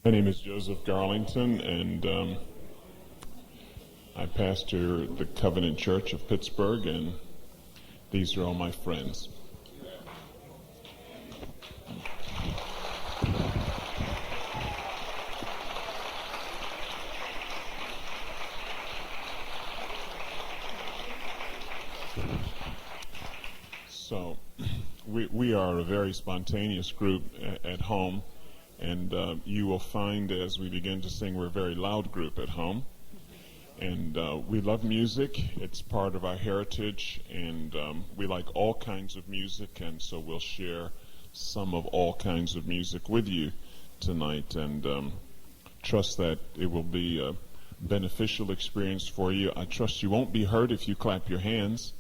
My name is Joseph Garlington, and I pastor the Covenant Church of Pittsburgh, and these are all my friends. So, we are a very spontaneous group at home. And you will find as we begin to sing, we're a very loud group at home. And we love music. It's part of our heritage. And we like all kinds of music. And so we'll share some of all kinds of music with you tonight. And trust that it will be a beneficial experience for you. I trust you won't be hurt if you clap your hands.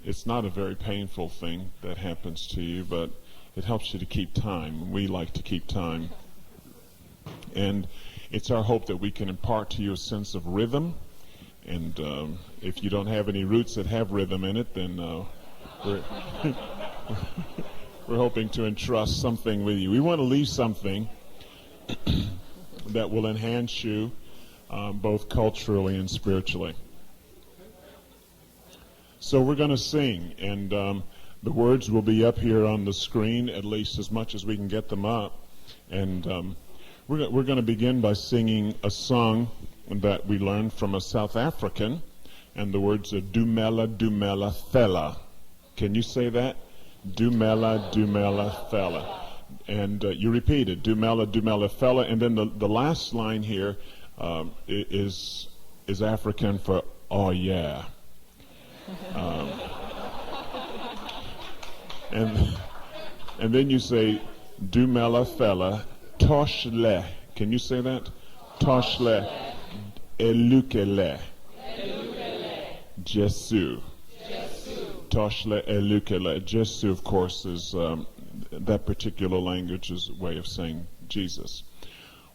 It's not a very painful thing that happens to you, but it helps you to keep time. We like to keep time. And it's our hope that we can impart to you a sense of rhythm. And if you don't have any roots that have rhythm in it, then we're hoping to entrust something with you. We want to leave something that will enhance you both culturally and spiritually. So we're going to sing, and the words will be up here on the screen, at least as much as we can get them up. And we're going to begin by singing a song that we learned from a South African, and the words are Dumela, Dumela, Thela. Can you say that? Dumela, Dumela, Thela. And you repeat it, Dumela, Dumela, Thela. And then the last line here is African for oh yeah. And then you say, Dumela Fela, Toshle. Can you say that? Toshle, Elukele, Jesu. Toshle, Elukele. Jesu, of course, is that particular language's way of saying Jesus.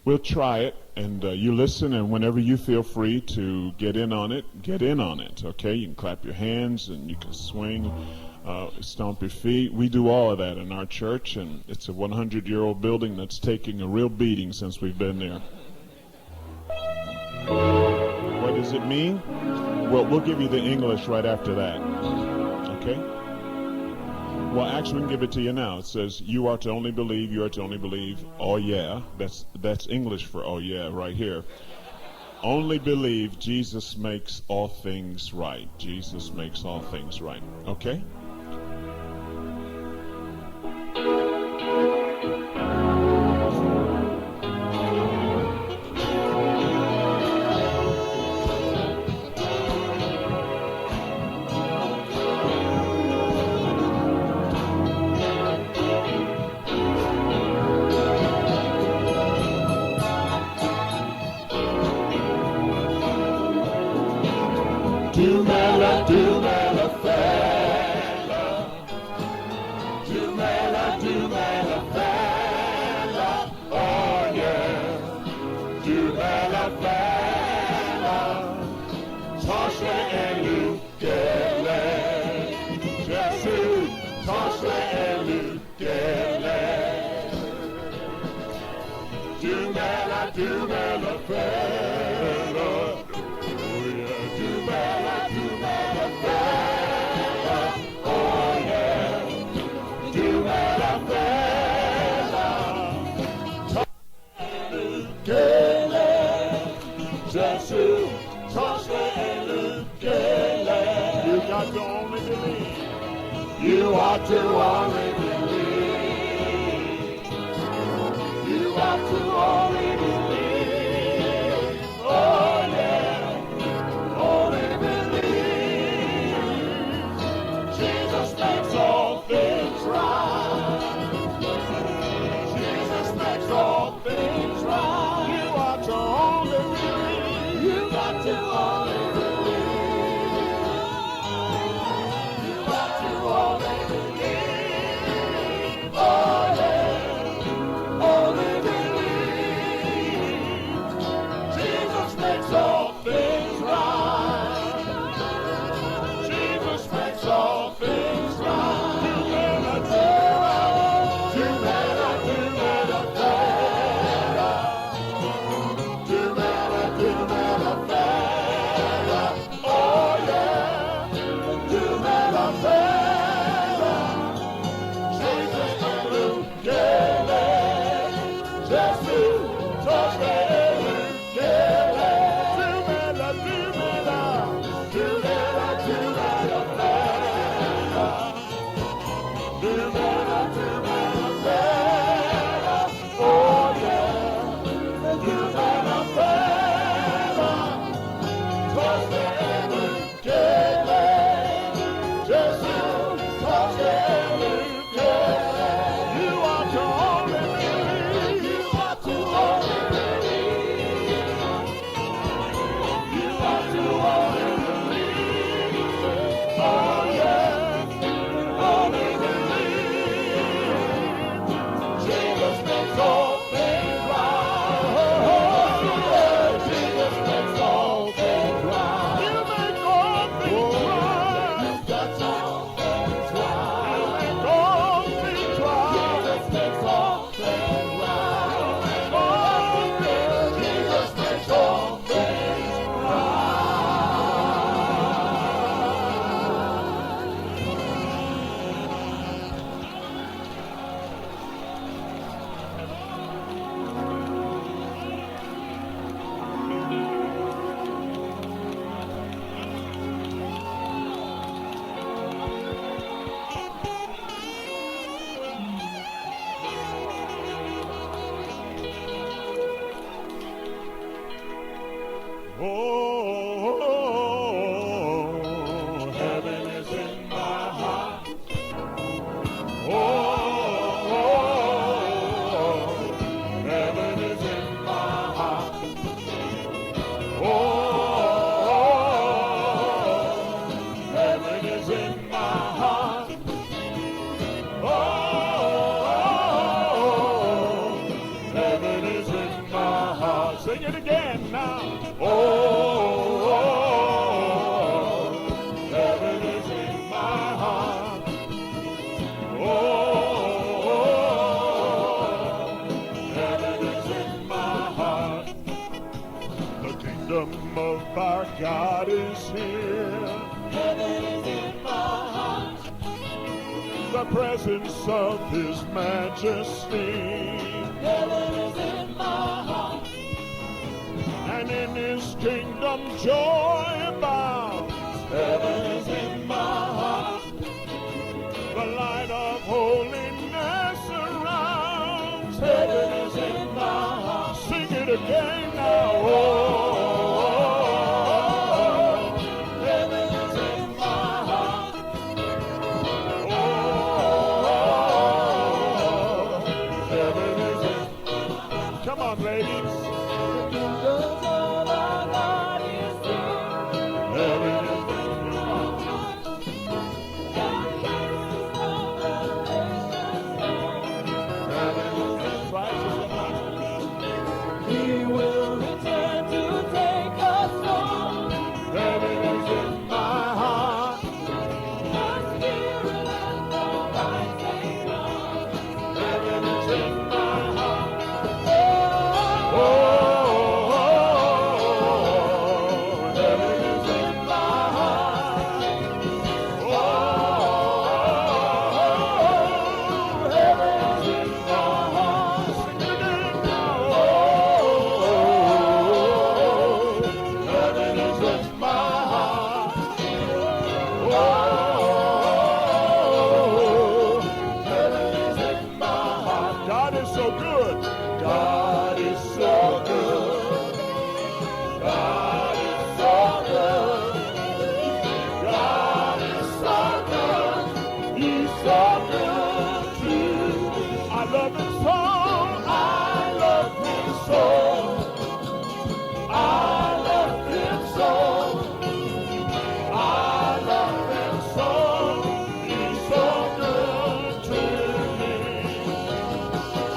We'll try it, and you listen, and whenever you feel free to get in on it, okay? You can clap your hands, and you can swing, stomp your feet. We do all of that in our church, and it's a 100-year-old building that's taking a real beating since we've been there. What does it mean? Well, we'll give you the English right after that, okay? Well, actually, we can give it to you now. It says, you are to only believe, oh yeah. That's English for oh yeah right here. Only believe Jesus makes all things right. Jesus makes all things right. Okay? You ought to only believe. You ought to only believe. Oh yeah, only believe. Jesus makes all things right. Jesus makes all things right. You ought to only believe. You ought to only believe. You ought to only believe. Do better, better. Oh yeah. Do better, better. Trust every day. Just you trust every day. You are to only believe. You are to only believe. You are to only believe. Oh yeah. Only believe. Jesus makes all things right. Jesus makes all things right. You make all things right. That's all things right. You make all things right. Jesus makes all things right. You make all things. Jesus makes all things right. Oh, heaven is in my heart. Oh, heaven is in my heart. Oh, heaven is in my heart. Oh, heaven is in my heart. Sing it again now. Oh, heaven is in my heart. Oh, heaven is in my heart. The kingdom of our God is here. Heaven is in my heart. The presence of His majesty. Heaven is in my heart. And in His kingdom joy abounds. Heaven is in my heart. The light of holiness surrounds. Heaven is in my heart. Sing it again now. Oh, heaven is in my heart. Oh, heaven is in. Come on, ladies. Heaven is in your heart. Heaven is in Christ is the heart. He will return to take us home. Heaven is in my heart. The Spirit and the rising sun. Heaven is in my heart. Oh, Oh, heaven is in my heart. Oh, heaven is in my heart. Sing it again now. Oh, heaven is in my heart. Oh, heaven is in my heart. God is so good. God is so good. God is so good. God is so good. He's so good to me. I love His song. I love His song. I love His song. I love His song. He's so good to me.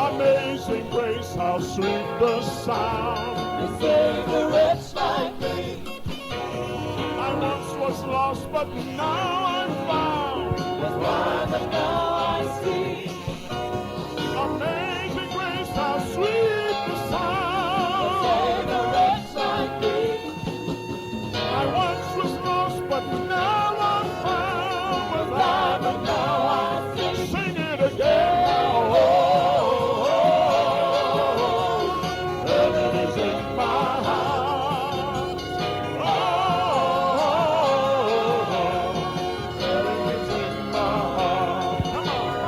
Amazing grace, how sweet the sound. to save a wretch like me. I once was lost, but now I'm found. Was blind, but now I see. Amazing grace, how sweet the sound. Save a wretch like me. I once was lost, but now I'm found. Was blind, but now I see. Sing it again now. Oh, heaven is in my heart. Oh, heaven is in my heart. Come on.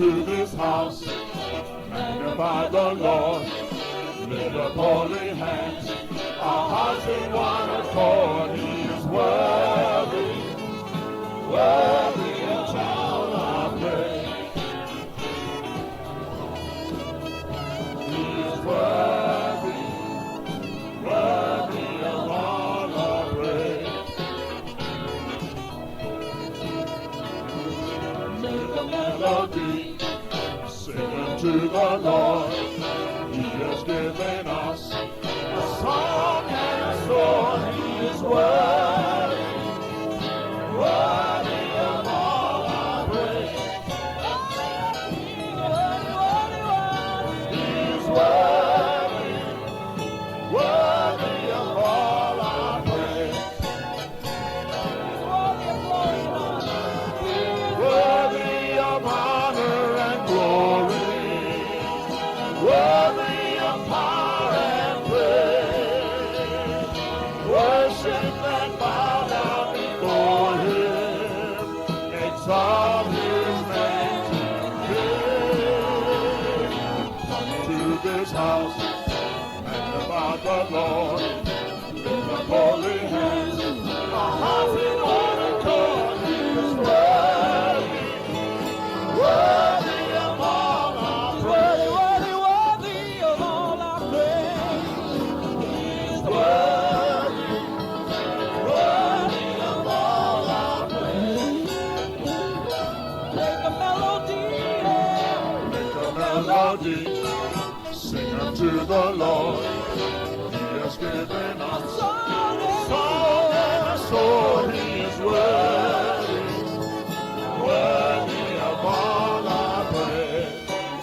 to this house. Magnify the Lord. Lift up holy hands. Our hearts in one accord. He is worthy. Worthy of all our praise. He is worthy. Worthy of all our praise. Make a melody. Sing unto the Lord. He has given us a song and a sword. He is worthy, worthy of all our praise. He is worthy, worthy of all our praise. Worthy of honor and glory. Worthy of power and praise. Worship and bow down before him. Exalt his name. Come to this house. Magnify the Lord. Lift up holy hands. Our hearts in one accord. He is worthy. Worthy of all our praise. Sing unto the Lord. He has given us a song and a sword. He is worthy, worthy of all our praise.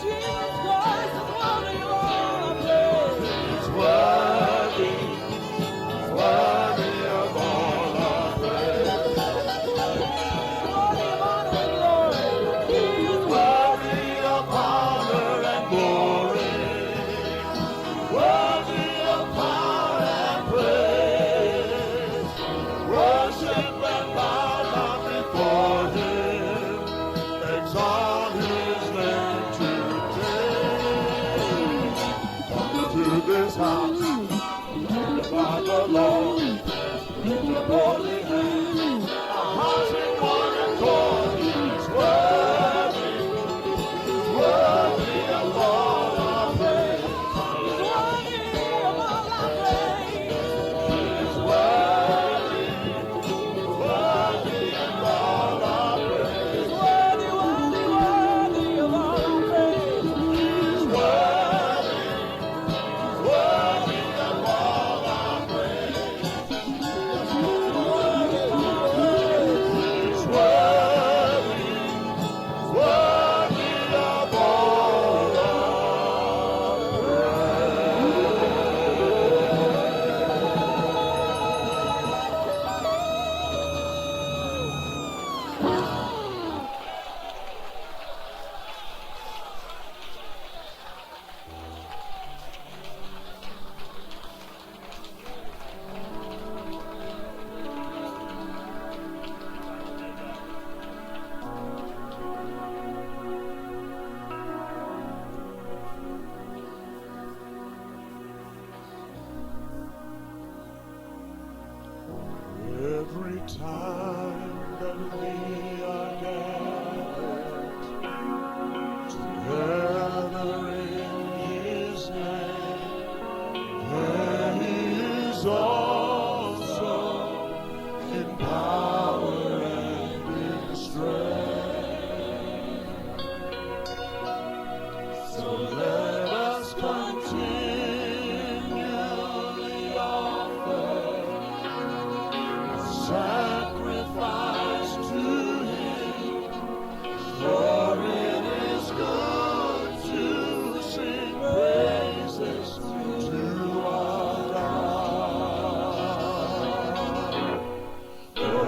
Jesus Christ is worthy of all our praise. He is worthy, worthy of all our praise. Worthy of honor and glory. He is worthy of honor and glory. Worthy of power and praise. Worship and bow down before him. Exalt his name today. Come to this house. Magnify the Lord. Lift up holy hands. Our hearts in one accord. He is worthy. Worthy of all our praise. He's worthy of all our praise. He's worthy, worthy of all our praise. He's worthy, worthy, worthy of all our praise. He's worthy, worthy of all our praise. He's worthy, he's worthy, worthy of all our Every time that we are gathered together in his name, there he is also in power and in strength. So let us continually offer sacrifice to him, for it is good to sing praises to our God. For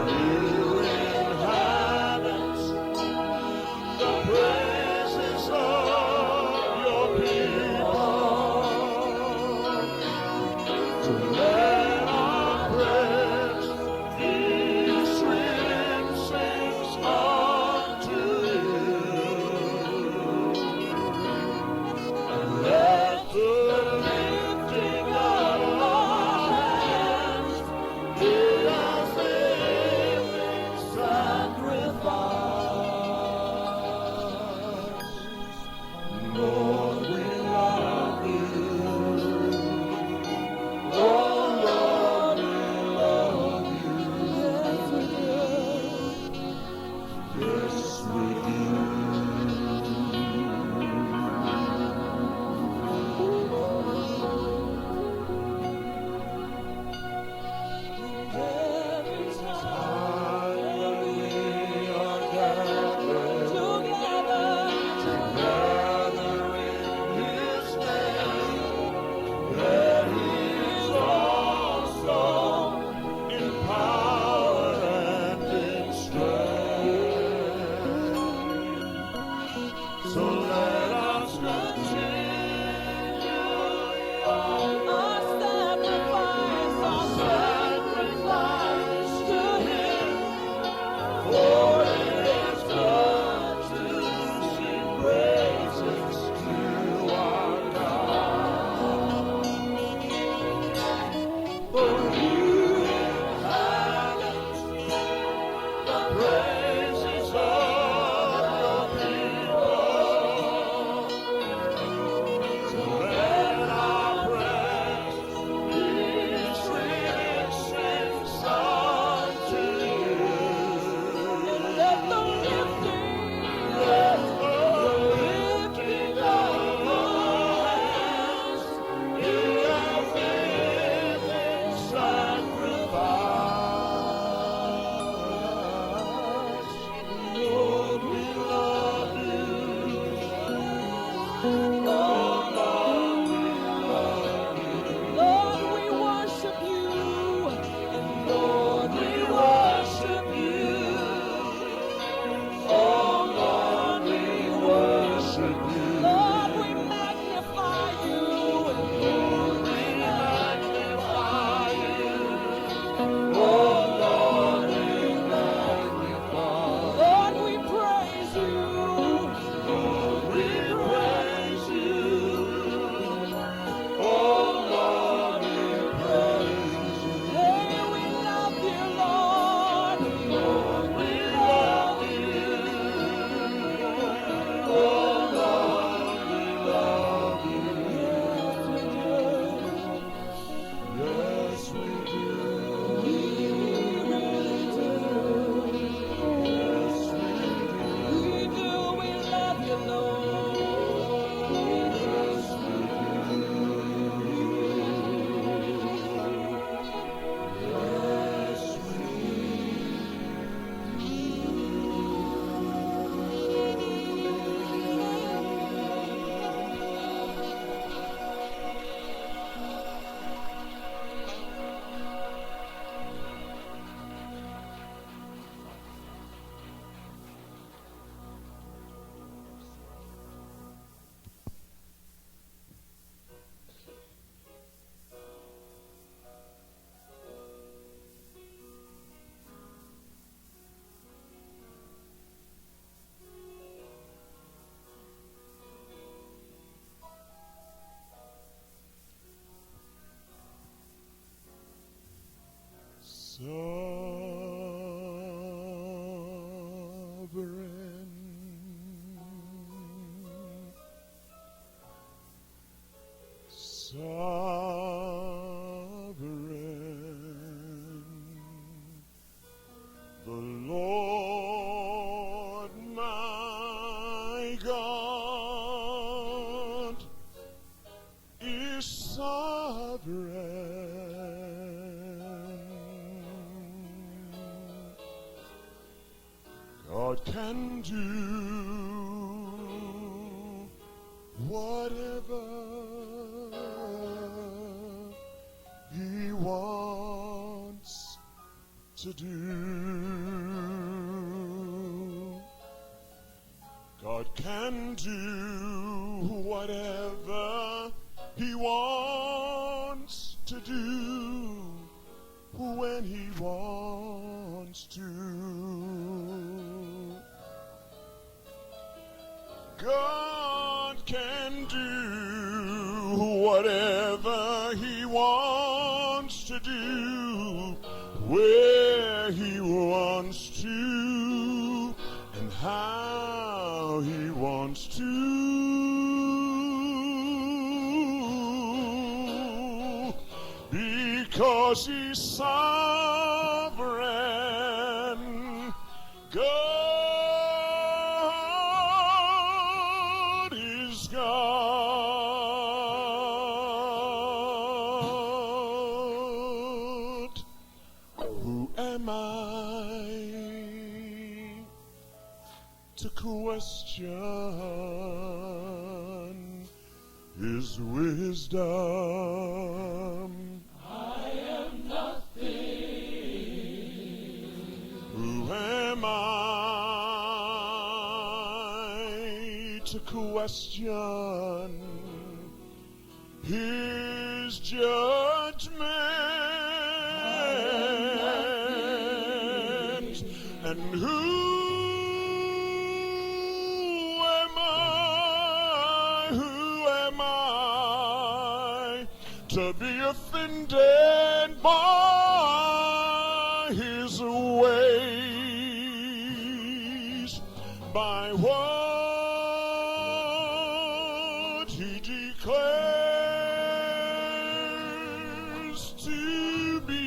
Sovereign, the Lord my God is sovereign. God can do whatever He wants to do. God can do whatever He wants to do when He wants to. God can do whatever He wants to do, where He wants to, and how He wants to. Because He's sovereign, God is God. Who am I to question His wisdom? Who am I to question His judgment? And who am I to be offended by His ways, by what He declares to be?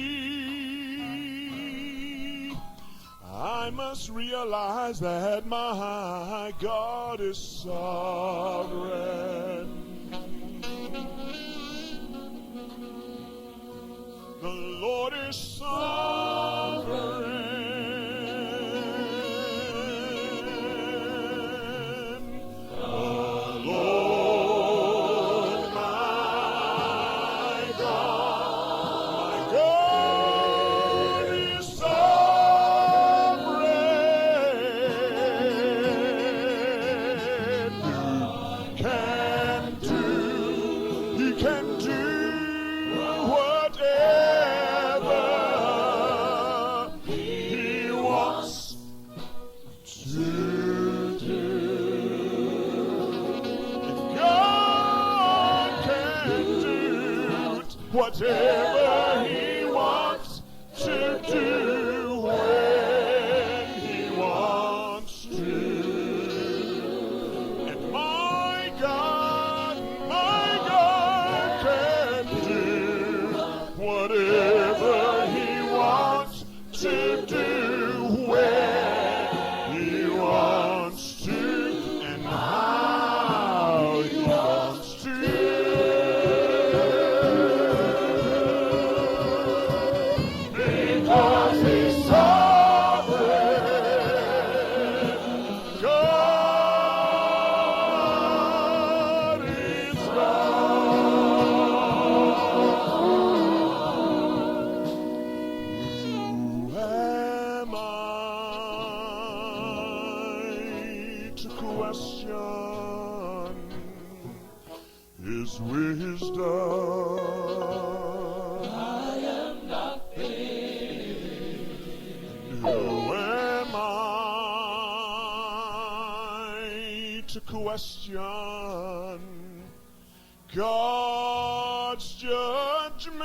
I must realize that my God is sovereign. The Lord is sovereign. The Lord my God is sovereign. He can do whatever He wants to do. God can do whatever He wants to do when He wants to. And my God can do whatever He wants to do when He wants to, and how He wants to. Because He's sovereign, God is Who am I to question His wisdom? I am nothing. Who am I to question God's judgment?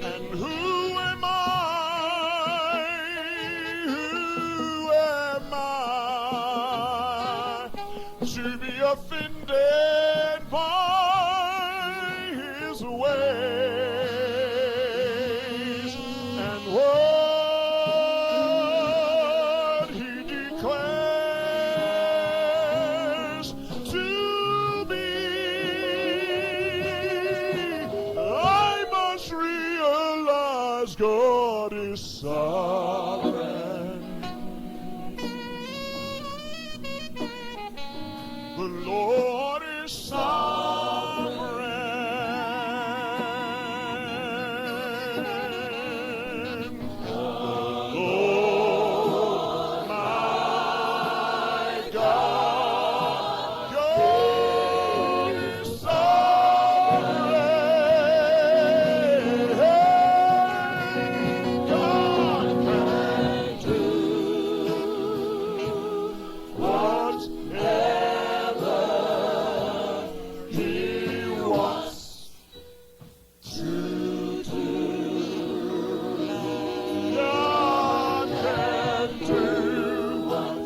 And who am I because God is sovereign. The Lord is sovereign. The Lord, my God, God is sovereign. God can do whatever He wants to do. God can do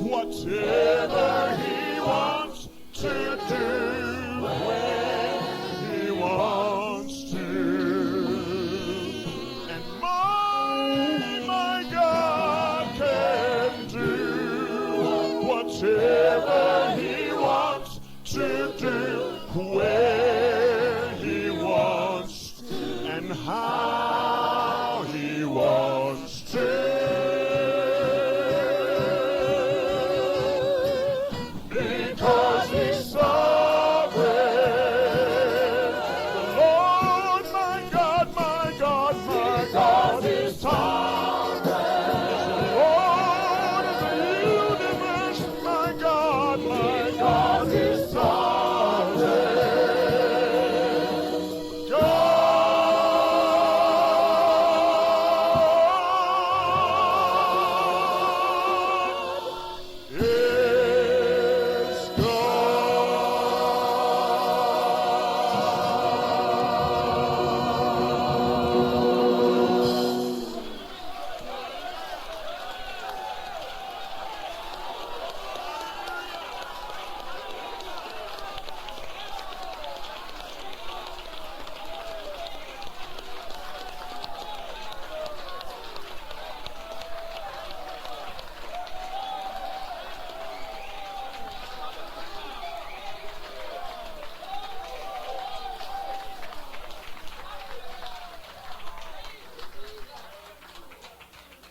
whatever He wants to do when He wants to. And my God can do whatever He wants to do when He wants and how He wants to. Because He's sovereign. The Lord, my God, my God, my God is sovereign. The Lord of the universe, my God is sovereign. God is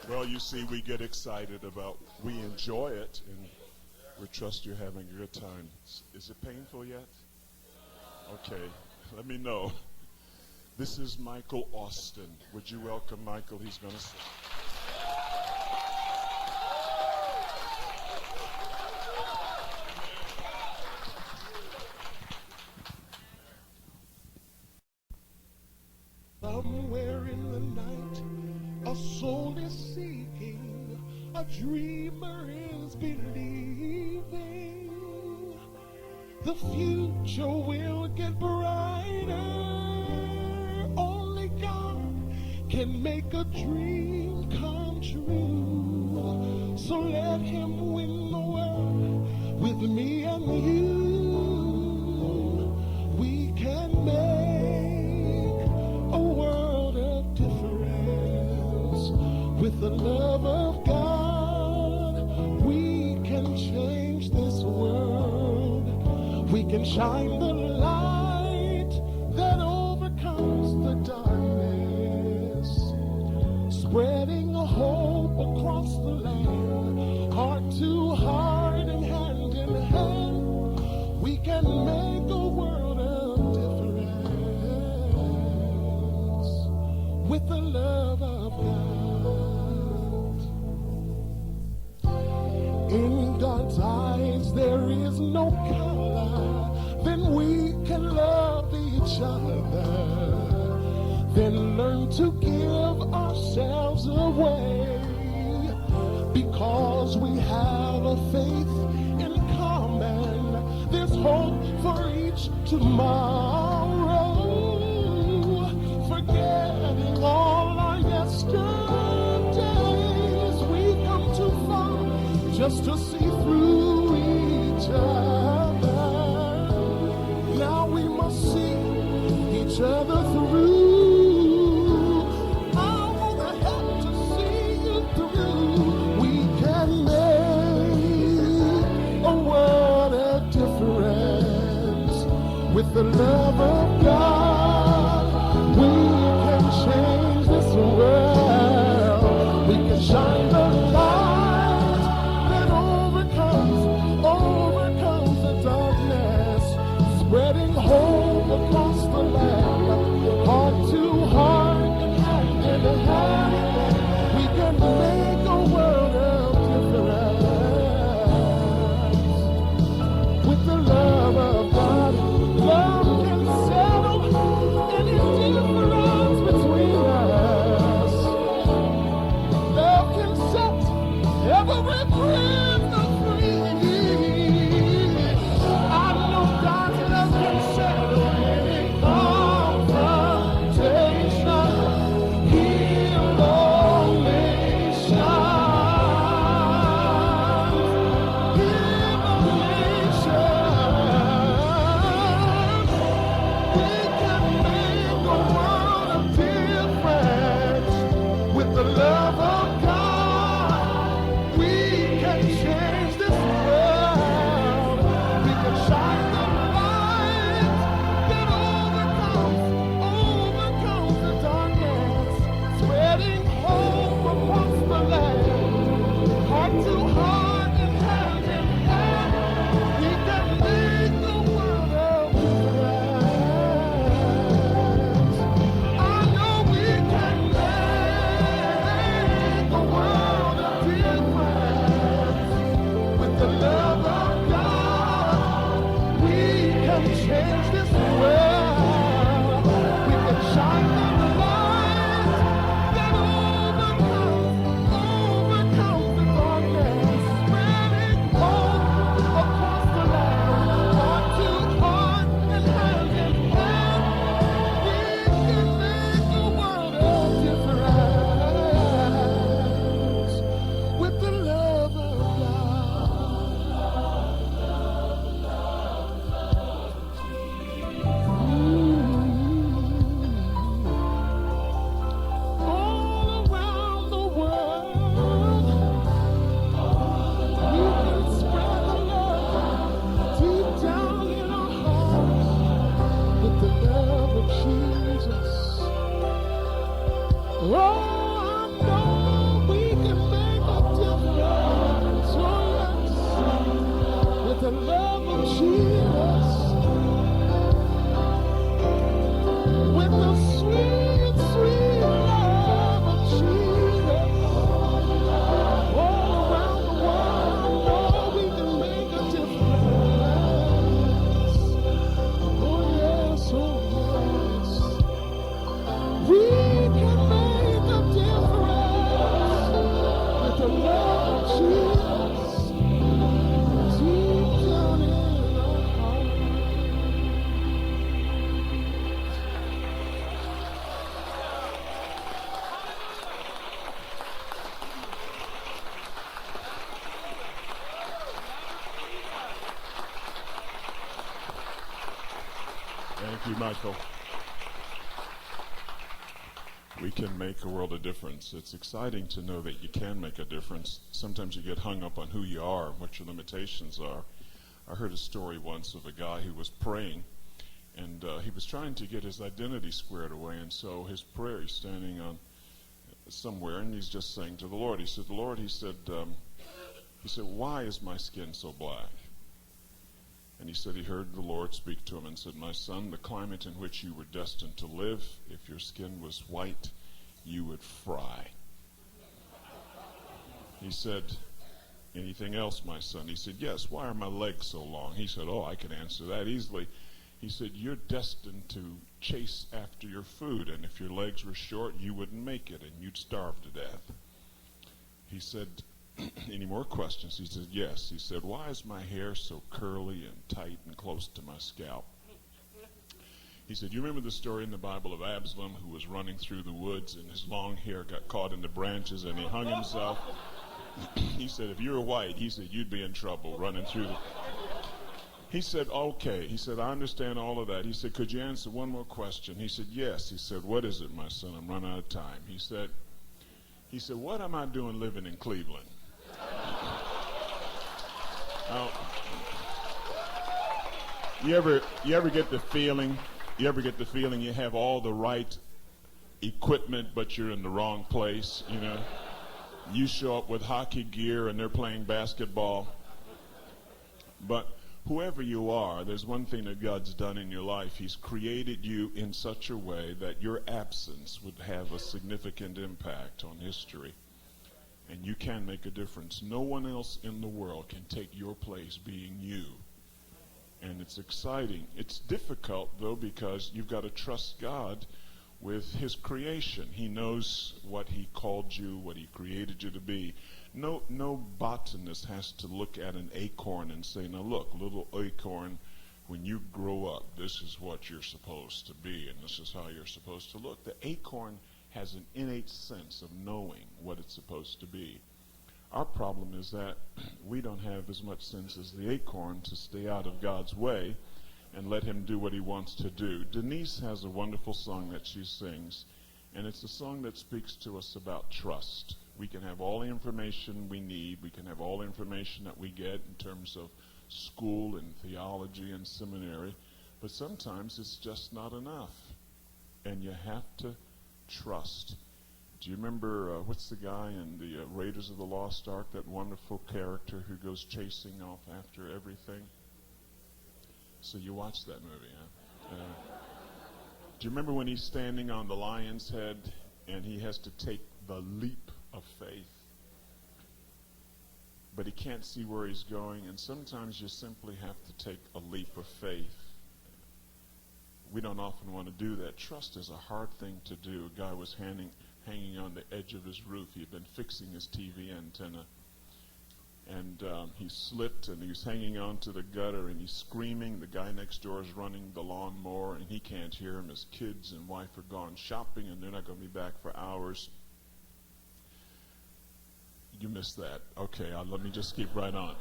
Well, you see, we get excited about, we enjoy it, and we trust you're having a good time. Is it painful yet? Okay, let me know. This is Michael Austin. Would you welcome Michael? He's going to sing. Somewhere in the night, a soul is seeking, a dreamer is believing. The future will get brighter. Only God can make a dream come true. So let Him win the world with me and you. We can make a world of difference. With the love of God, we can change this world. We can shine the light that overcomes the darkness, spreading a hope across the land, heart to heart and hand in hand. We can make a world of difference with the love of God. In God's eyes there is no color. Then we can love each other. Then learn to give ourselves away. Because we have a faith in common. There's hope for each tomorrow. Forgetting all our yesterdays, we come too far just to see through each other. Now we must see each other through. I wanna help to see you through. We can make a world of difference with the love of God. We can change this world. Oh, I know we can make a difference. Oh, yes, with the love of Jesus, with the sweet, sweet love of Jesus. All around the world, oh, we can make a difference. Oh, yes, oh, yes. We can make a difference with the love of Jesus deep down in our heart. Thank you, Michael. We can make a world of difference. It's exciting to know that you can make a difference. Sometimes you get hung up on who you are and what your limitations are. I heard a story once of a guy who was praying, and he was trying to get his identity squared away, and so his prayer, he's standing on somewhere, and he's just saying to the Lord, he said, Lord, he said, why is my skin so black? And he said he heard the Lord speak to him and said, my son, the climate in which you were destined to live, if your skin was white, you would fry. He said, anything else, my son? He said, yes, why are my legs so long? He said, oh, I can answer that easily. He said, you're destined to chase after your food, and if your legs were short, you wouldn't make it, and you'd starve to death. He said, any more questions? He said, yes. He said, why is my hair so curly and tight and close to my scalp? He said, you remember the story in the Bible of Absalom who was running through the woods and his long hair got caught in the branches and he hung himself? He said, if you were white, he said, you'd be in trouble running through the... He said, okay. He said, I understand all of that. He said, could you answer one more question? He said, yes. He said, what is it, my son? I'm running out of time. He said, what am I doing living in Cleveland? Now, you ever get the feeling you have all the right equipment, but you're in the wrong place, you know? You show up with hockey gear and they're playing basketball. But whoever you are, there's one thing that God's done in your life. He's created you in such a way that your absence would have a significant impact on history. And you can make a difference. No one else in the world can take your place being you. And it's exciting. It's difficult, though, because you've got to trust God with his creation. He knows what he called you, what he created you to be. No botanist has to look at an acorn and say, now look, little acorn, when you grow up, this is what you're supposed to be, and this is how you're supposed to look. The acorn has an innate sense of knowing what it's supposed to be. Our problem is that we don't have as much sense as the acorn to stay out of God's way and let him do what he wants to do. Denise has a wonderful song that she sings, and it's a song that speaks to us about trust. We can have all the information we need. We can have all the information that we get in terms of school and theology and seminary, but sometimes it's just not enough, and you have to trust. Do you remember, what's the guy in the Raiders of the Lost Ark, that wonderful character who goes chasing off after everything? So you watched that movie, huh? Do you remember when he's standing on the lion's head and he has to take the leap of faith? But he can't see where he's going, and sometimes you simply have to take a leap of faith. We don't often want to do that. Trust is a hard thing to do. A guy was hanging on the edge of his roof. He had been fixing his TV antenna, and he slipped, and he was hanging on to the gutter, and he's screaming. The guy next door is running the lawnmower, and he can't hear him. His kids and wife are gone shopping, and they're not going to be back for hours. You missed that. Okay, let me just keep right on.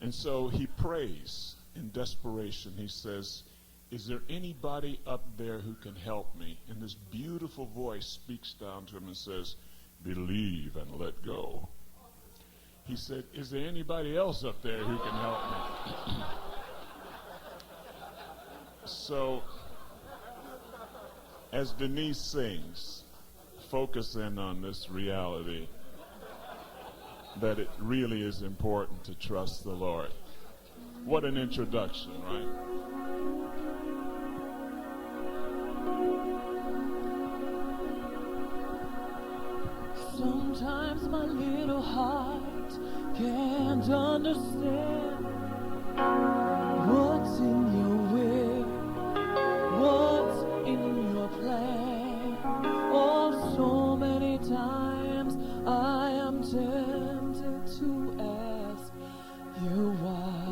And so he prays in desperation. He says, is there anybody up there who can help me? And this beautiful voice speaks down to him and says, believe and let go. He said, is there anybody else up there who can help me? So, as Denise sings, focus in on this reality that it really is important to trust the Lord. What an introduction, right? Sometimes my little heart can't understand what's in your will, what's in your plan. Oh, so many times I am tempted to ask you why.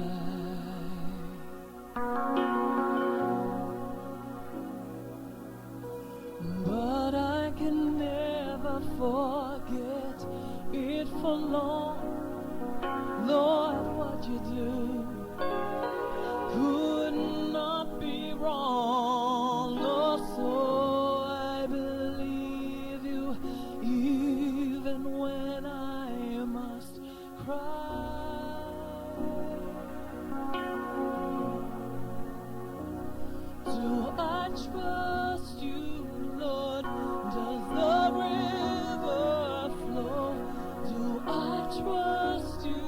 But I can never forget it for long. Lord, what you do could not be wrong. Oh, so I believe you even when I must cry. Do I trust you, Lord? Does the river flow? Do I trust you,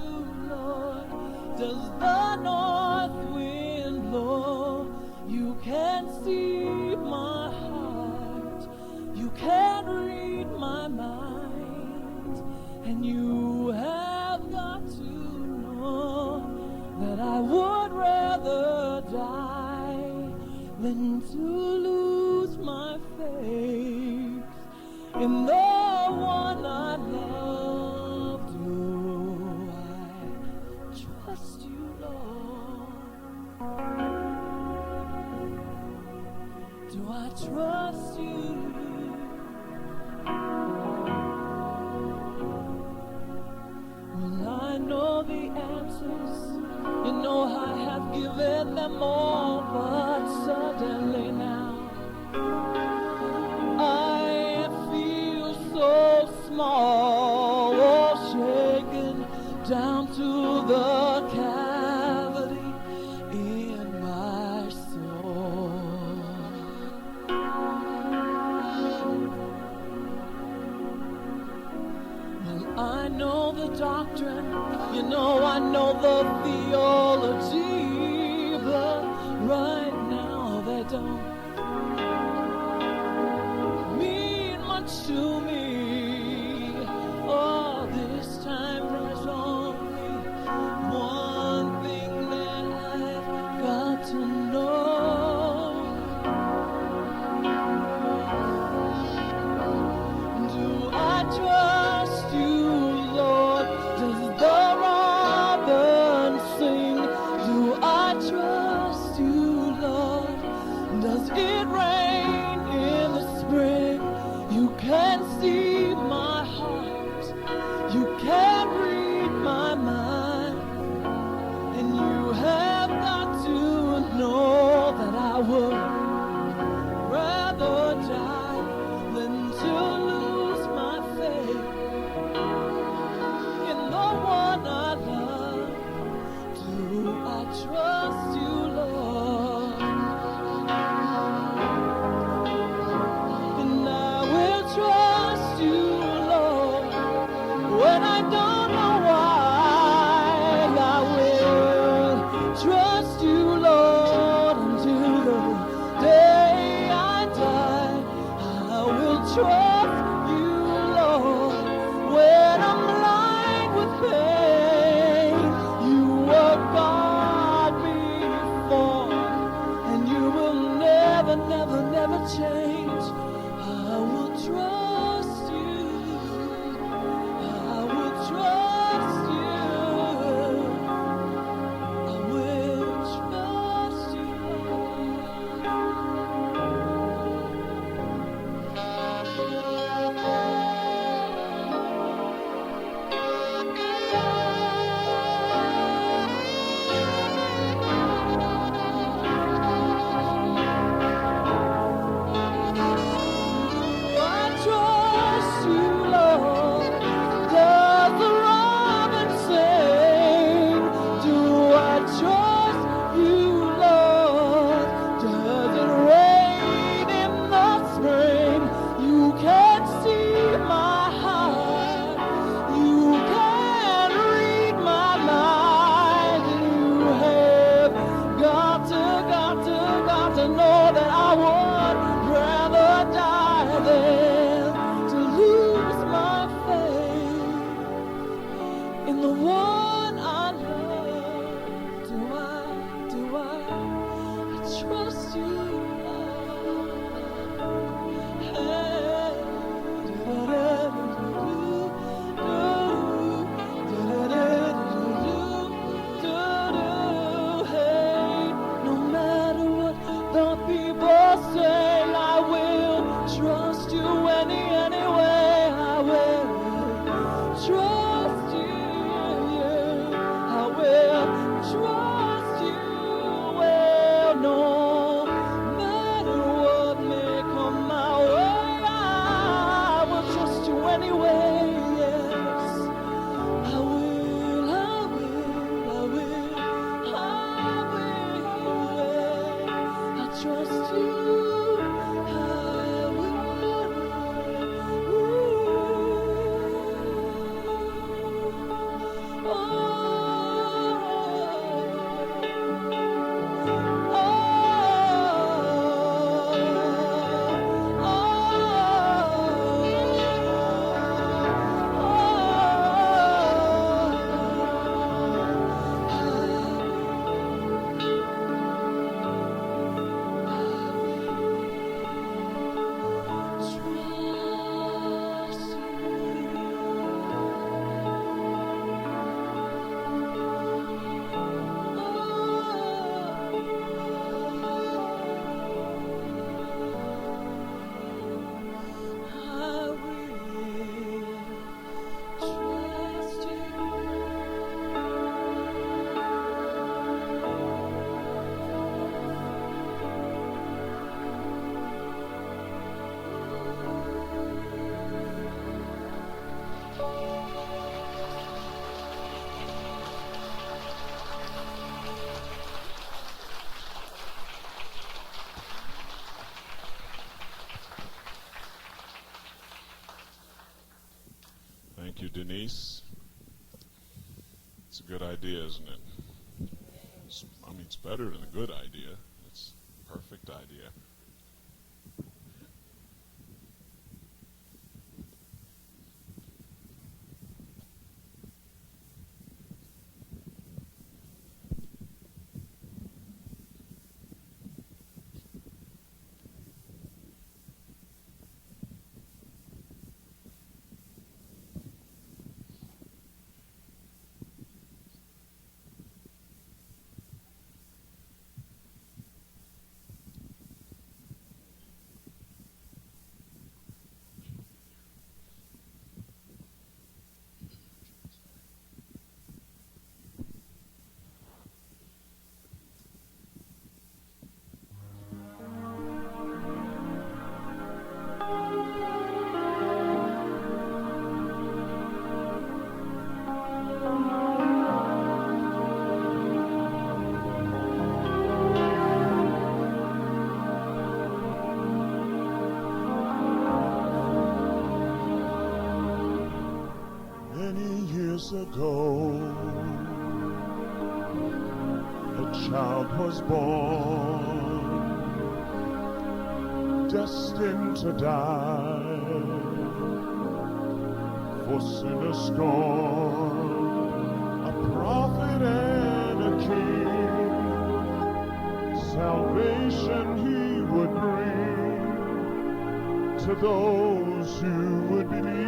Lord? Does the north wind blow? You can see my heart, you can read my mind, and you have got to know that I would rather die than to lose my faith in the one I love. Do I trust you, Lord? Do I trust you? Well, I know the answers. You know I have given them all, but suddenly now I feel so small, oh, shaken down to the cavity in my soul. Well, I know the doctrine, you know I know the theology, but right now they don't mean much to me. Oh, this time there's only one thing that I've got to know. Do I trust you, Lord? Does the robin sing? Do I trust you, Lord? Does it rain in the spring? You can see my heart, you can read my mind, and you have got to know that I would rather die than to lose my faith in the one I love. Do I trust you, Lord? And I will trust you, Lord, when I don't know why. I will trust you, Lord, until the day I die. I will trust you, Lord, when I'm lined with pain. You were God before, and you will never, never, never change. I will trust you. I will trust you. I will trust you. Thank you, Denise. It's a good idea, isn't it? It's better than a good idea. It's a perfect idea. Ago, a child was born, destined to die, for sinners scorn, a prophet and a king, salvation he would bring to those who would believe.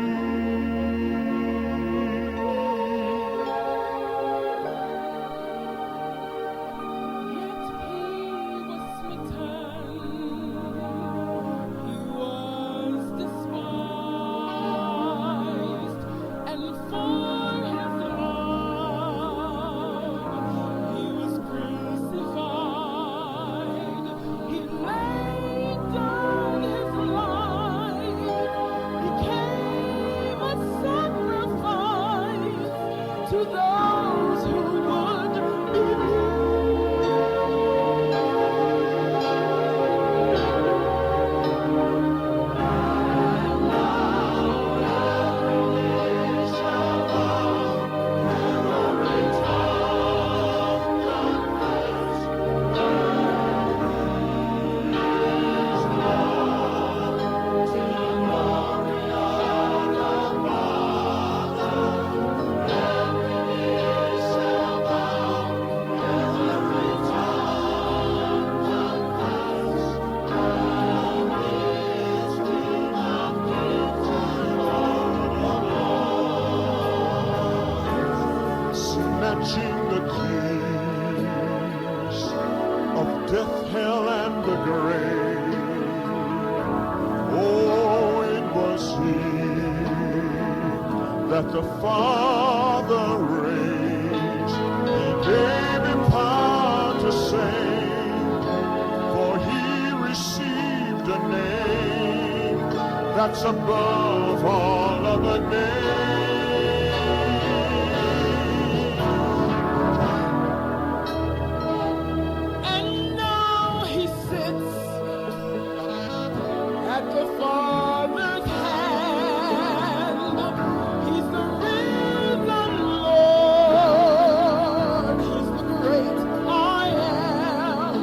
That the Father raised, He gave Him power to save, for He received a name that's above all other names. And now He sits at the Father's hand. He's the risen Lord. He's the great I am.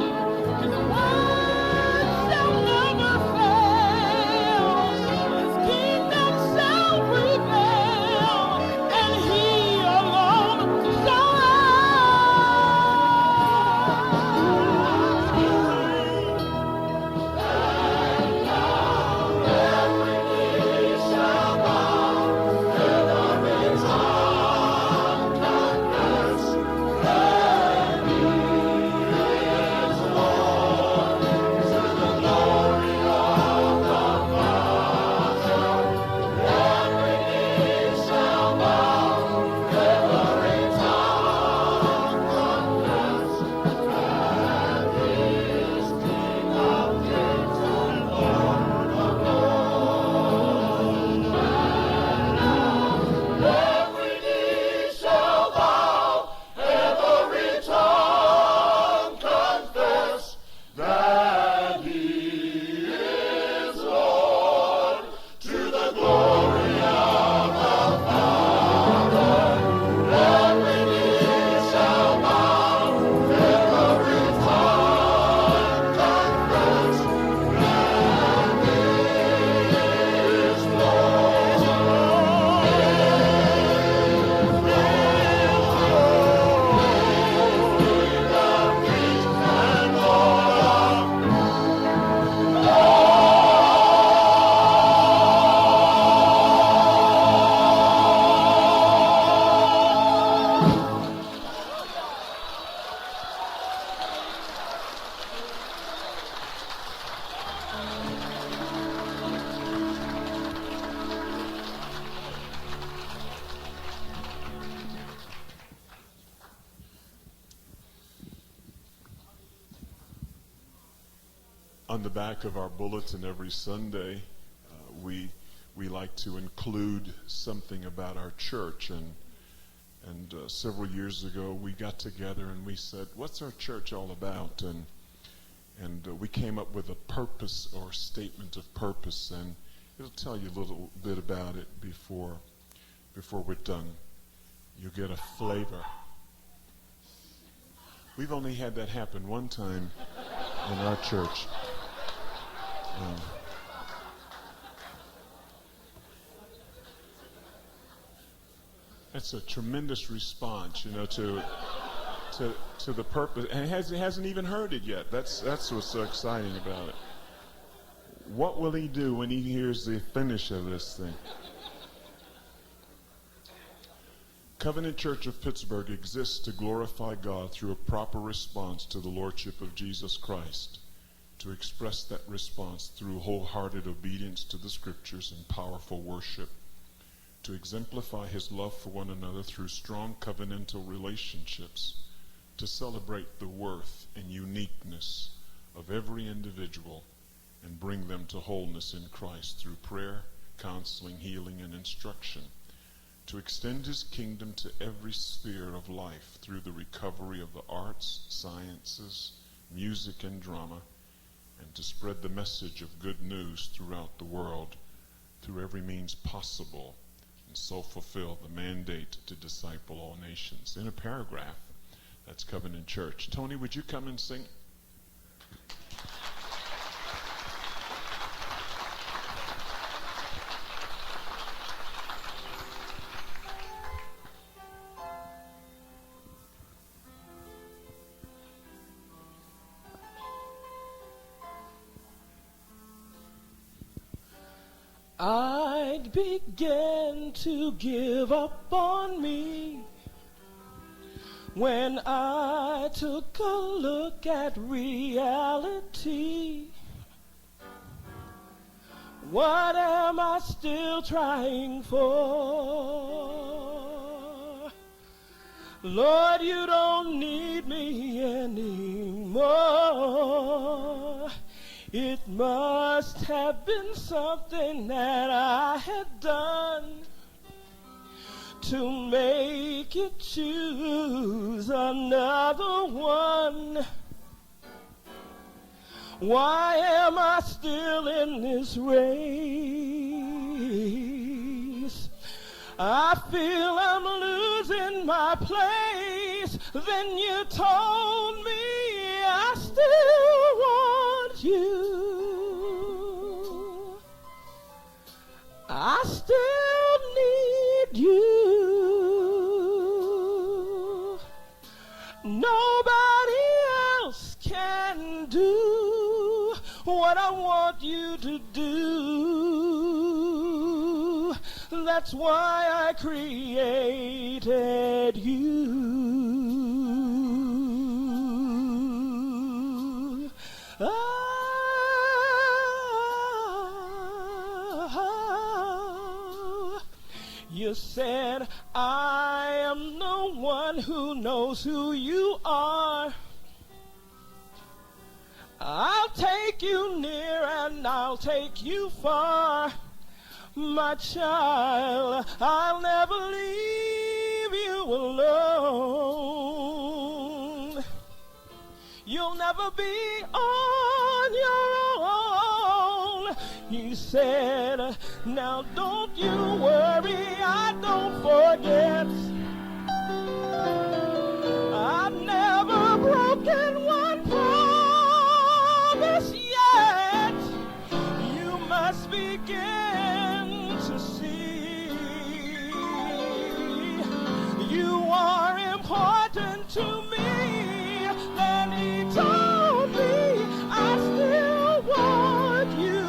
His word shall never fail. His kingdom shall prevail. On the back of our bulletin every Sunday, we like to include something about our church. And several years ago, we got together and we said, "What's our church all about?" And we came up with a purpose or statement of purpose, and it'll tell you a little bit about it before we're done. You get a flavor. We've only had that happen one time in our church. That's a tremendous response, to the purpose. And he hasn't even heard it yet. That's what's so exciting about it. What will he do when he hears the finish of this thing? Covenant Church of Pittsburgh exists to glorify God through a proper response to the Lordship of Jesus Christ, to express that response through wholehearted obedience to the Scriptures and powerful worship, to exemplify his love for one another through strong covenantal relationships, to celebrate the worth and uniqueness of every individual and bring them to wholeness in Christ through prayer, counseling, healing, and instruction, to extend his kingdom to every sphere of life through the recovery of the arts, sciences, music, and drama, and to spread the message of good news throughout the world through every means possible, and so fulfill the mandate to disciple all nations. In a paragraph, that's Covenant Church. Tony, would you come and sing? I'd begin to give up on me when I took a look at reality. What am I still trying for? Lord, you don't need me anymore. It must have been something that I had done to make you choose another one. Why am I still in this race? I feel I'm losing my place. Then you told me I still want you. I still need you. Nobody else can do what I want you to do. That's why I created you. You said, I am the one who knows who you are. I'll take you near and I'll take you far. My child, I'll never leave you alone. You'll never be on your own. He said, now don't you worry, I don't forget. I've never broken one promise yet. You must begin to see you are important to me. Then he told me I still want you.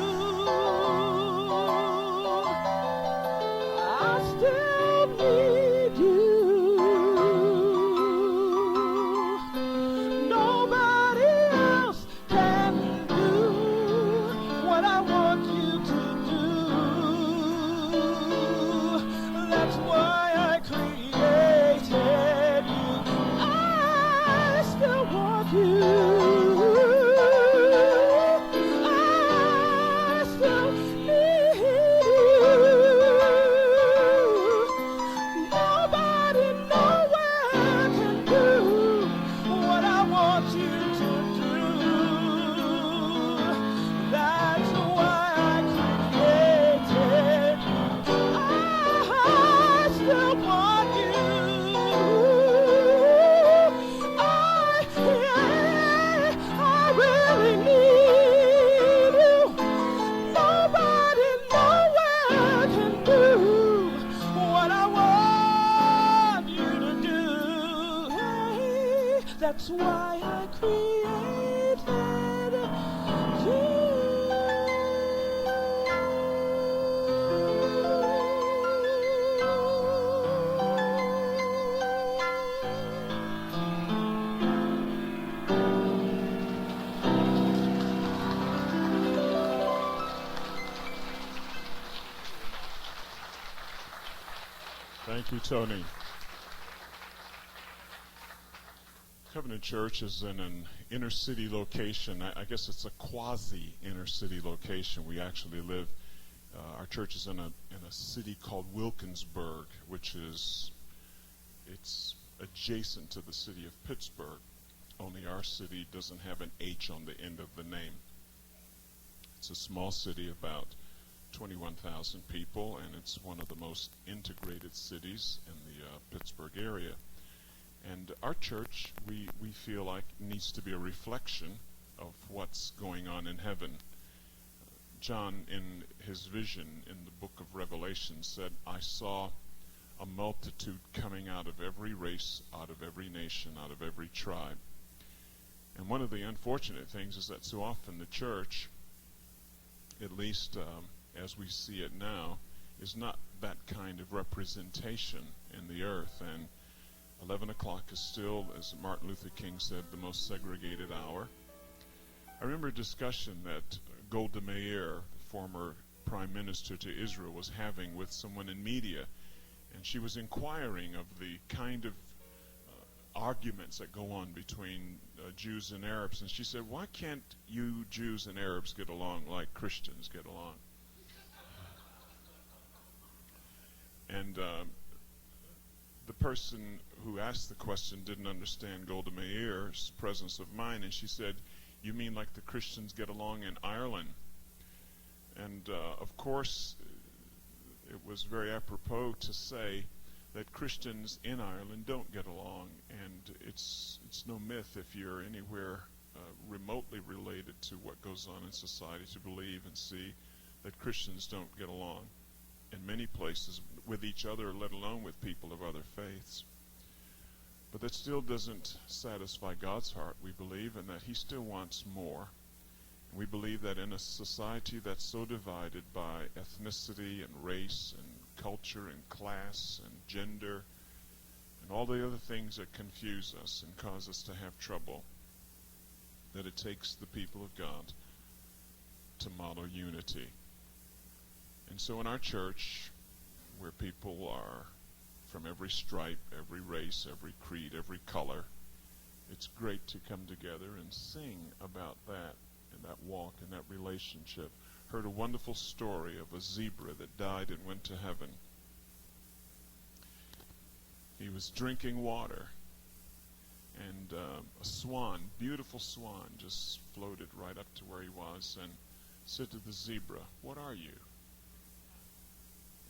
I still need you. Nobody else can do what I want you to do. That's why I created you. I still want you. I That's why I created you. Thank you, Tony. Covenant Church is in an inner city location. I guess it's a quasi inner city location. We actually live, our church is in a city called Wilkinsburg, which is, it's adjacent to the city of Pittsburgh. Only our city doesn't have an H on the end of the name. It's a small city, about 21,000 people, and it's one of the most integrated cities in the Pittsburgh area. And our church, we feel like, needs to be a reflection of what's going on in heaven. John, in his vision in the book of Revelation, said, I saw a multitude coming out of every race, out of every nation, out of every tribe. And one of the unfortunate things is that so often the church, at least as we see it now, is not that kind of representation in the earth. And 11 o'clock is still, as Martin Luther King said, the most segregated hour. I remember a discussion that Golda Meir, the former prime minister to Israel, was having with someone in media, and she was inquiring of the kind of arguments that go on between Jews and Arabs, and she said, why can't you Jews and Arabs get along like Christians get along? And the person who asked the question didn't understand Golda Meir's presence of mind, and she said, you mean like the Christians get along in Ireland? And of course, it was very apropos to say that Christians in Ireland don't get along, and it's no myth if you're anywhere remotely related to what goes on in society to believe and see that Christians don't get along in many places with each other, let alone with people of other faiths. But that still doesn't satisfy God's heart, we believe, and that He still wants more. And we believe that in a society that's so divided by ethnicity and race and culture and class and gender and all the other things that confuse us and cause us to have trouble, that it takes the people of God to model unity. And so in our church, where people are from every stripe, every race, every creed, every color, it's great to come together and sing about that and that walk and that relationship. Heard a wonderful story of a zebra that died and went to heaven. He was drinking water, and a swan, beautiful swan, just floated right up to where he was and said to the zebra, what are you?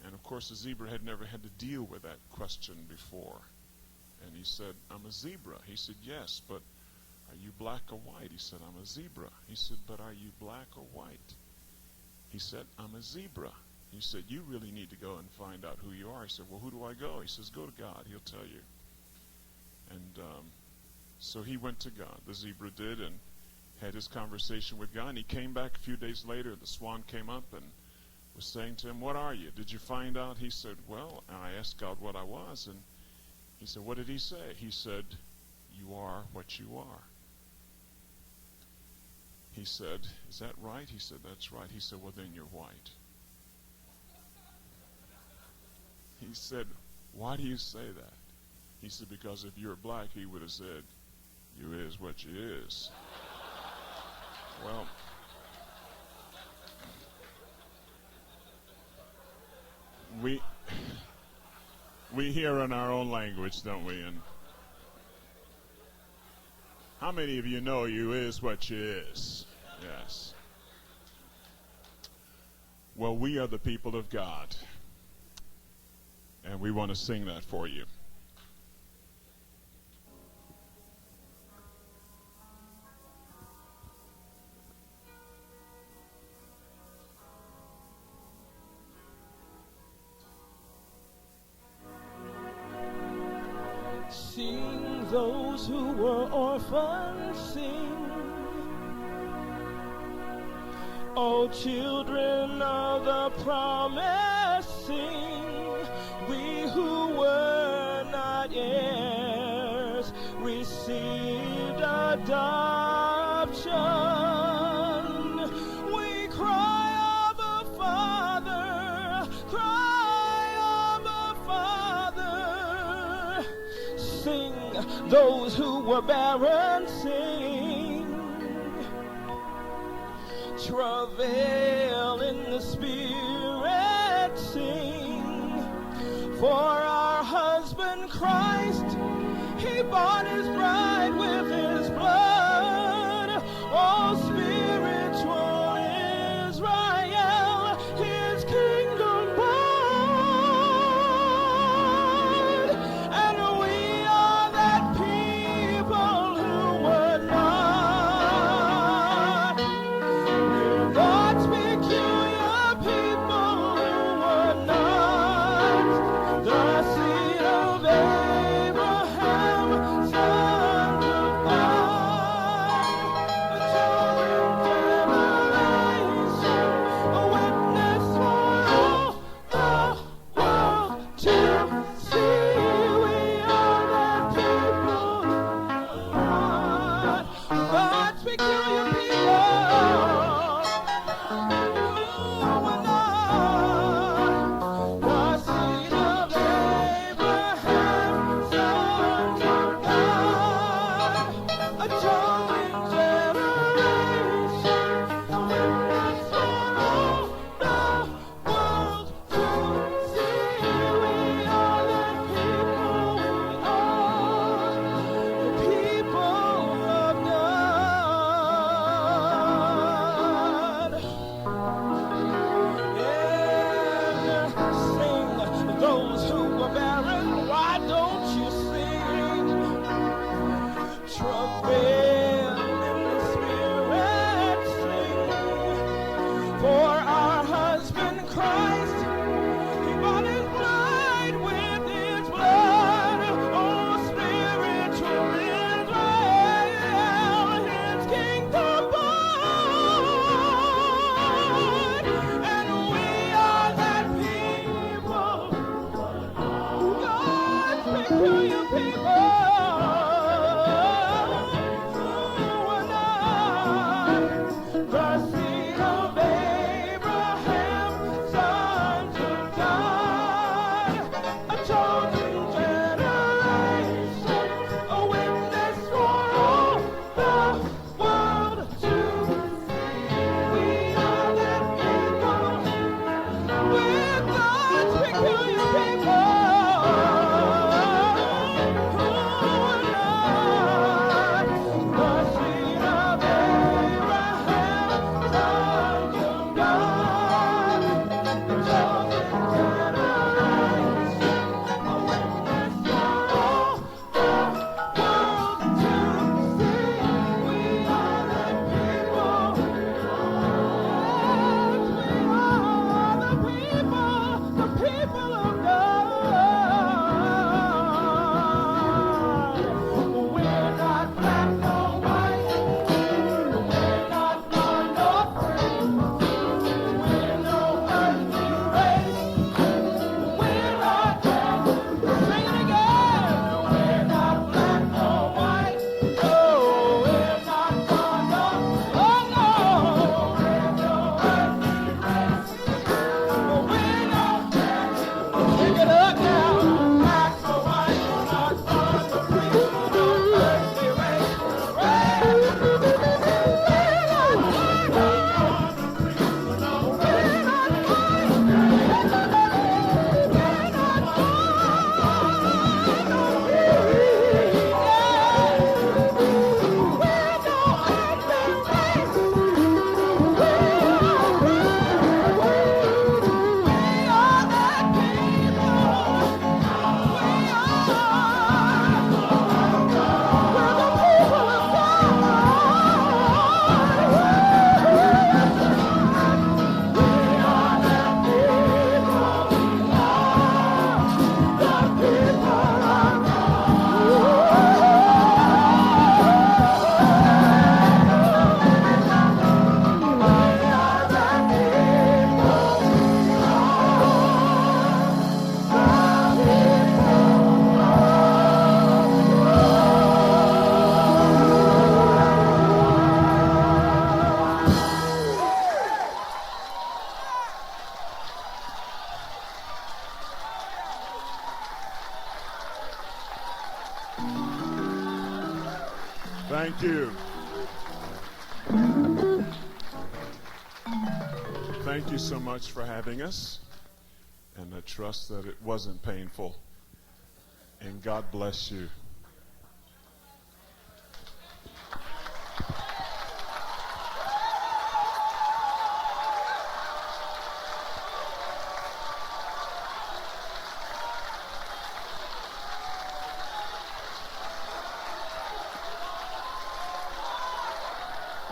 And of course the zebra had never had to deal with that question before. And he said, I'm a zebra. He said, yes, but are you black or white? He said, I'm a zebra. He said, but are you black or white? He said, I'm a zebra. He said, you really need to go and find out who you are. He said, well, who do I go? He says, go to God. He'll tell you. And so he went to God. The zebra did, and had his conversation with God. And he came back a few days later. The swan came up and was saying to him, what are you? Did you find out? He said, well, and I asked God what I was. And he said, what did he say? He said, you are what you are. He said, is that right? He said, that's right. He said, well, then you're white. He said, why do you say that? He said, because if you were black, he would have said, you is what you is. Well, we hear in our own language, don't we? And how many of you know you is what you is? Yes. Well, we are the people of God, and we want to sing that for you. Sing those who were orphans sing. O children of the promise, sing. We who were not heirs received adoption. We cry, Abba, Father, cry, Abba, Father. Sing, those who were barren, sing. Travail in the Spirit, sing. For our husband Christ, he bought his bride with his blood. Oh, spiritual Israel, his kingdom born. And we are that people who were not. We're God's peculiar people who were not. The seed of Abraham, son Thank you. Thank you so much for having us. And I trust that it wasn't painful. And God bless you.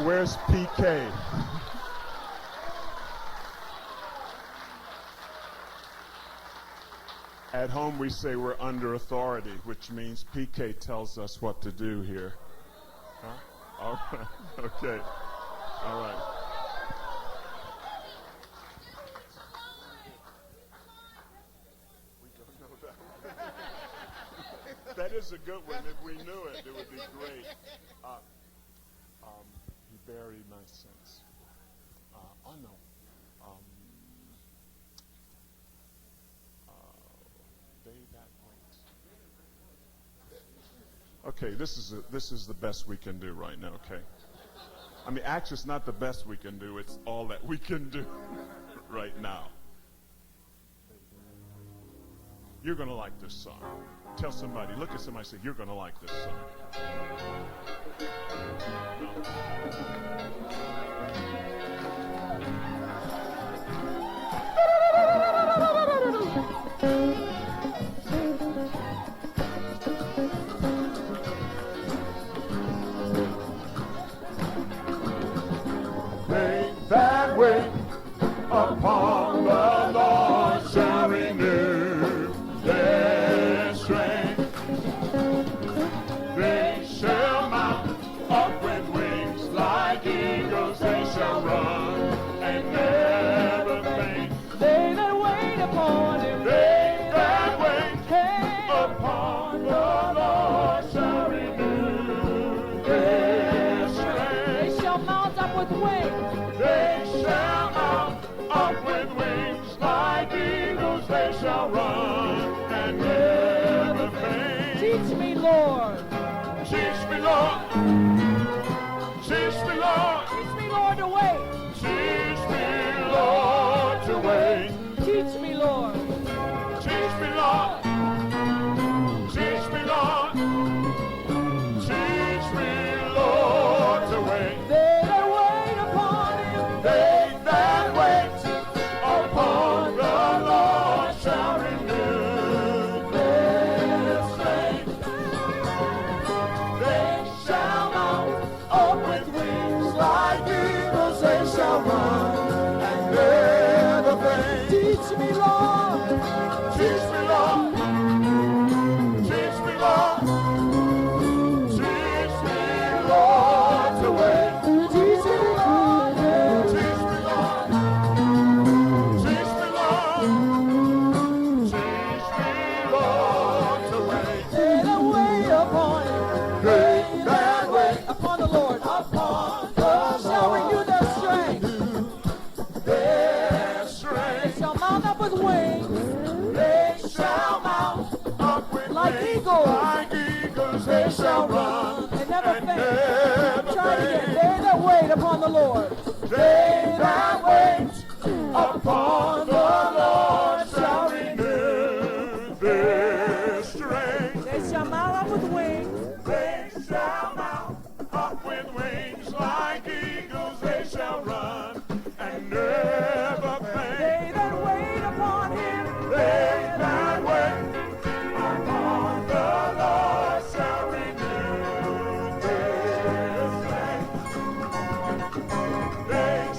Where's PK? At home we say we're under authority, which means PK tells us what to do here. Huh? All right. Okay. All right. We don't know that. That is a good one. If we knew it, it would be great. Very nice sense. Oh no. They that wait. Okay, this is the best we can do right now. Okay. I mean, actually, it's not the best we can do. It's all that we can do right now. You're gonna like this song. Tell somebody. Look at somebody. And say, "You're gonna like this song." They that wait upon the Lord shall renew their strength. They shall mount up with wings like eagles. They shall run and never faint. They that wait upon him, They that wait upon the Lord shall renew their strength. they shall mount up with wings. They shall mount up with wings like eagles. They shall run and never faint. Teach me, Lord. Teach me, Lord. Teach me, Lord. Teach me, Lord, to wait. Teach me, Lord, to wait. Teach me, Lord. Teach me, Lord. Teach me, Lord. Teach me, Lord, to wait. They that wait upon him, They that wait upon the Lord shall renew their strength. They shall mount up with wings like eagles. They shall run and never faint. teach me, Lord. Teach me, Lord. Teach me, Lord. Teach me, Lord, to wait. Teach me, Lord. Teach me, Lord. Teach me, Lord. Teach me, Lord, to wait. They that wait upon him, They that wait upon the Lord, upon the shall Lord renew their strength. their They strength. shall mount up with wings They shall mount up with like wings eagles. like eagles. They shall run and never and faint. never Try it again. faint. They that wait upon the Lord, They that wait upon the Lord shall renew their strength. they shall mount up with wings They shall mount up with wings like eagles. They shall run and never faint. They that wait upon him, They that wait upon the Lord shall renew their strength. They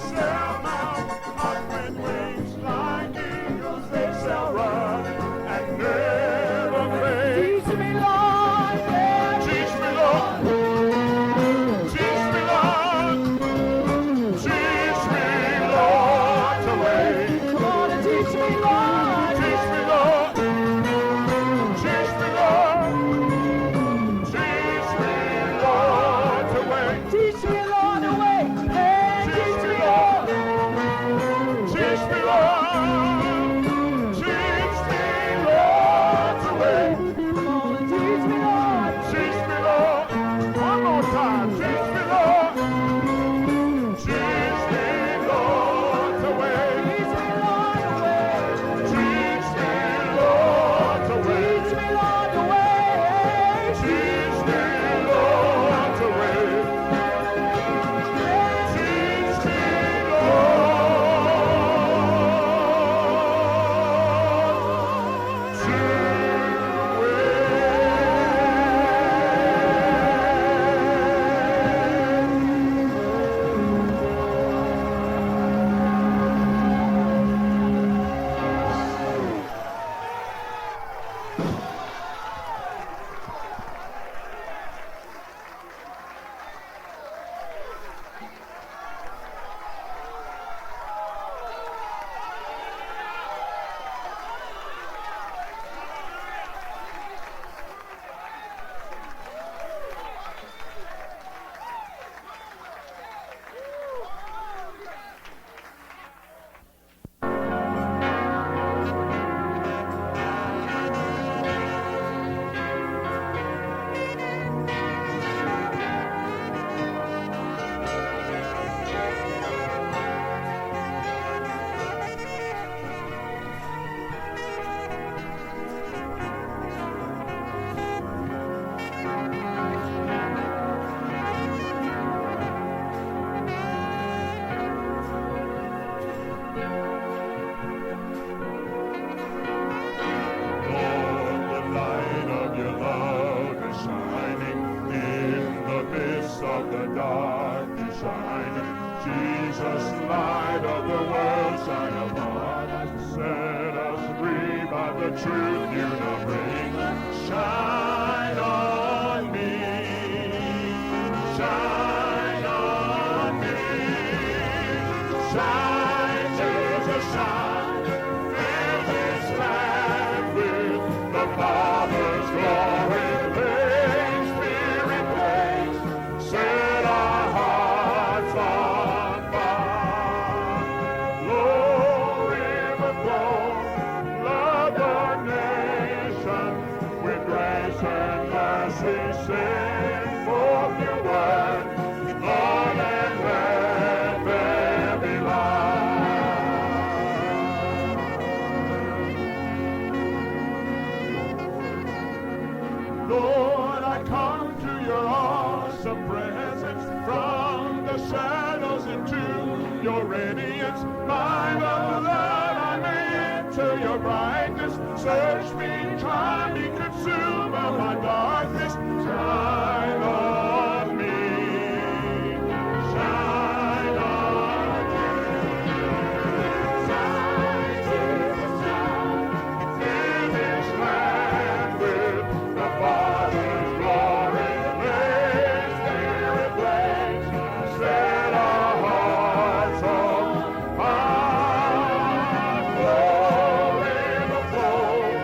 the truth you now bring. Shine on me. Shine on me. Shine, Jesus, shine. Fill this land with the Father's glory. Bring Spirit, blaze. Set our hearts on fire. Glory of glory. Love our nation with grace and mercy. Send forth your word, Lord, and let there be light. Lord, I come to your awesome presence from the shadows into your radiance. By the blood I may enter your brightness. Search me, try me, consume of my darkness. Shine on me. Shine on me. Shine, Jesus, shine. Fill this land with the Father's glory. Let Spirit blaze. Set our hearts on fire. Glory of glory.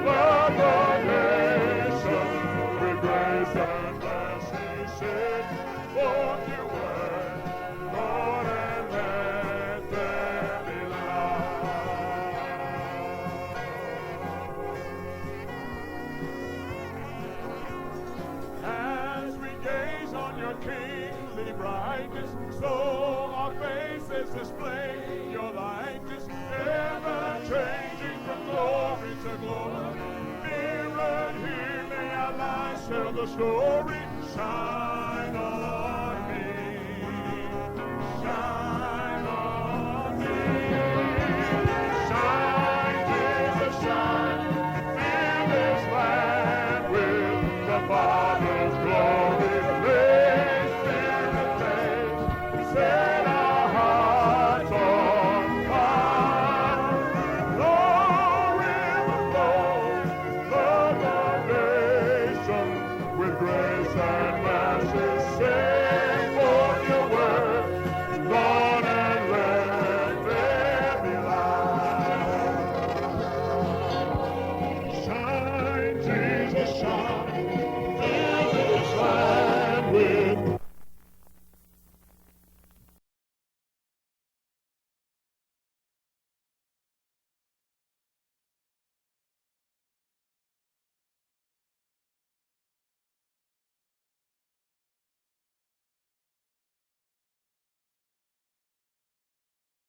Love the nation with grace and mercy. Send forth your word, Lord, and let there be light. As we gaze on your kingly brightness, so our faces display your likeness, ever changing from glory to glory. Near and here may our lives tell the story. Shine on.